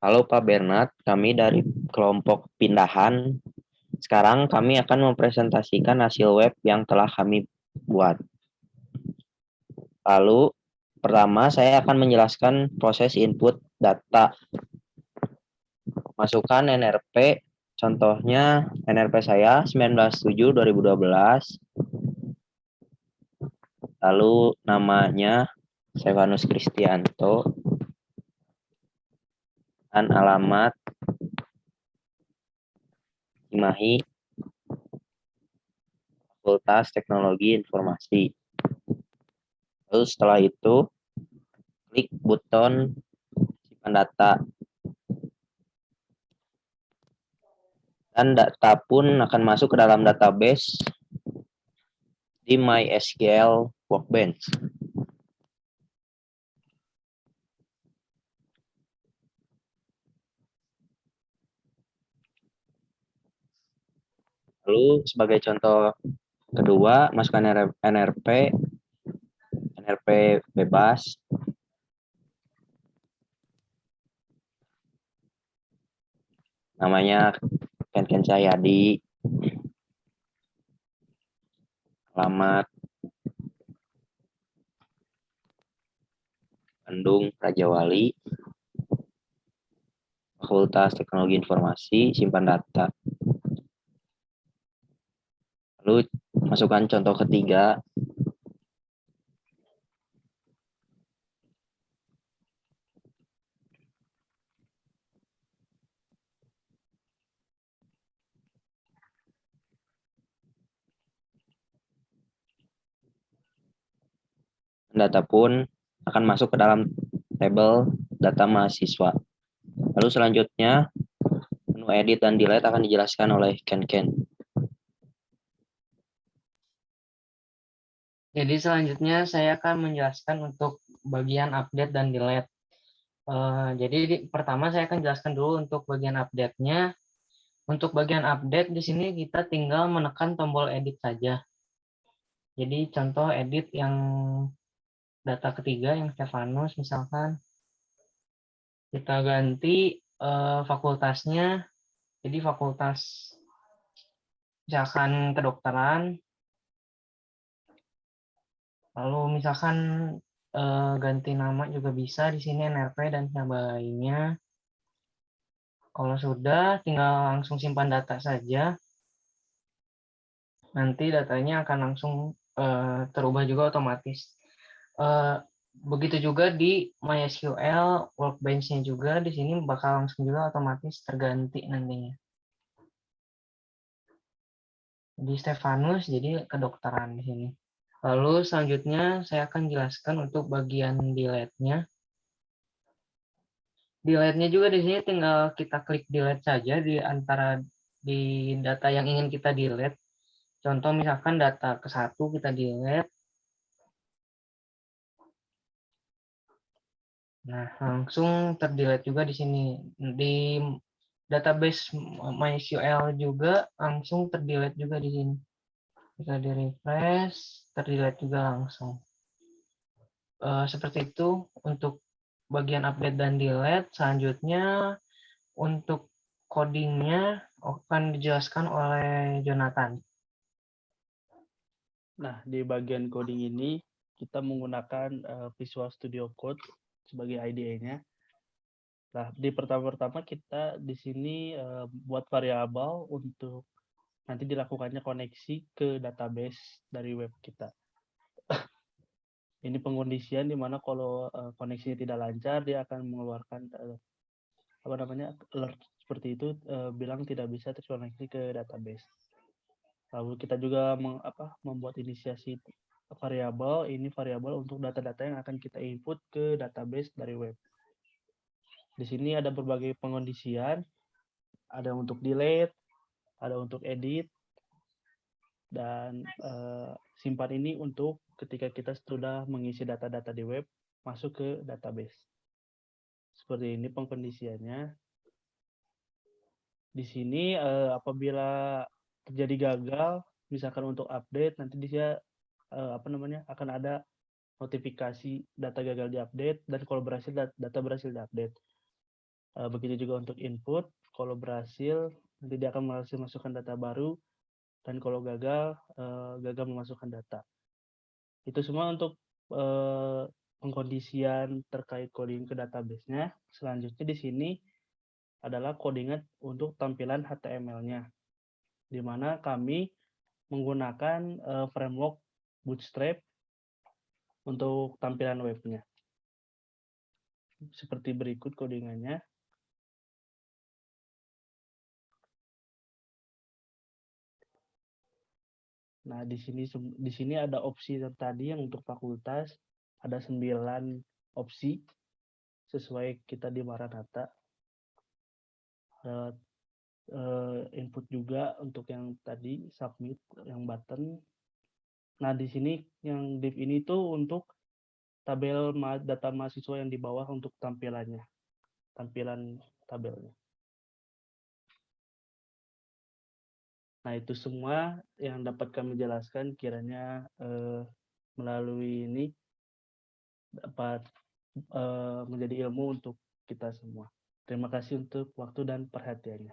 Halo Pak Bernard, kami dari kelompok pindahan. Sekarang kami akan mempresentasikan hasil web yang telah kami buat. Lalu, pertama saya akan menjelaskan proses input data. Masukkan NRP, contohnya NRP saya 19/7/2012. Lalu namanya Stefanus Kristianto dan alamat Cimahi, Fakultas Teknologi Informasi. Lalu setelah itu, klik button simpan data. Dan data pun akan masuk ke dalam database di MySQL Workbench. Lalu sebagai contoh kedua, masukkan NRP bebas. Namanya Ken Cahyadi. Alamat Bandung Rajawali. Fakultas Teknologi Informasi, simpan data. Lalu masukkan contoh ketiga. Data pun akan masuk ke dalam tabel data mahasiswa. Lalu selanjutnya, menu edit dan delete akan dijelaskan oleh Ken. Jadi selanjutnya saya akan menjelaskan untuk bagian update dan delete. Jadi pertama saya akan jelaskan dulu untuk bagian update-nya. Untuk bagian update di sini kita tinggal menekan tombol edit saja. Jadi contoh edit yang data ketiga yang Stefanus misalkan kita ganti fakultasnya. Jadi fakultas misalkan kedokteran. Lalu misalkan ganti nama juga bisa di sini NRP dan sebagainya. Kalau sudah, tinggal langsung simpan data saja. Nanti datanya akan langsung terubah juga otomatis. Begitu juga di MySQL Workbench-nya juga di sini bakal langsung juga otomatis terganti nantinya. Di Stefanus jadi kedokteran di sini. Lalu selanjutnya saya akan jelaskan untuk bagian delete-nya. Delete-nya juga di sini tinggal kita klik delete saja di antara di data yang ingin kita delete. Contoh misalkan data ke-1 kita delete. Nah, langsung terdelete juga di sini. Di database MySQL juga langsung terdelete juga di sini. Kita di refresh, terdelete juga langsung. Seperti itu untuk bagian update dan delete. Selanjutnya untuk codingnya akan dijelaskan oleh Jonathan. Nah, di bagian coding ini kita menggunakan Visual Studio Code sebagai IDE-nya. Nah, di pertama-tama kita di sini buat variabel untuk nanti dilakukannya koneksi ke database dari web kita. Ini pengkondisian di mana kalau koneksinya tidak lancar, dia akan mengeluarkan alert seperti itu, bilang tidak bisa terkoneksi ke database. Lalu kita juga membuat inisiasi variabel. Ini variabel untuk data-data yang akan kita input ke database dari web. Di sini ada berbagai pengkondisian, ada untuk delete, ada untuk edit, dan simpan ini untuk ketika kita sudah mengisi data-data di web masuk ke database. Seperti ini pengkondisiannya. Di sini apabila terjadi gagal, misalkan untuk update, nanti dia akan ada notifikasi data gagal diupdate, dan kalau berhasil data berhasil diupdate. Begitu juga untuk input, kalau berhasil nanti dia akan berhasil masukkan data baru, dan kalau gagal, gagal memasukkan data. Itu semua untuk pengkondisian terkait coding ke database-nya. Selanjutnya di sini adalah codingan untuk tampilan HTML-nya, di mana kami menggunakan framework Bootstrap untuk tampilan webnya. Seperti berikut codingannya. Nah, di sini ada opsi tadi yang untuk fakultas ada 9 opsi sesuai kita di Maranatha. Input juga untuk yang tadi submit yang button. Nah, di sini yang div ini tuh untuk tabel data mahasiswa yang di bawah untuk tampilan tabelnya. Nah, itu semua yang dapat kami jelaskan, kiranya melalui ini dapat menjadi ilmu untuk kita semua. Terima kasih untuk waktu dan perhatiannya.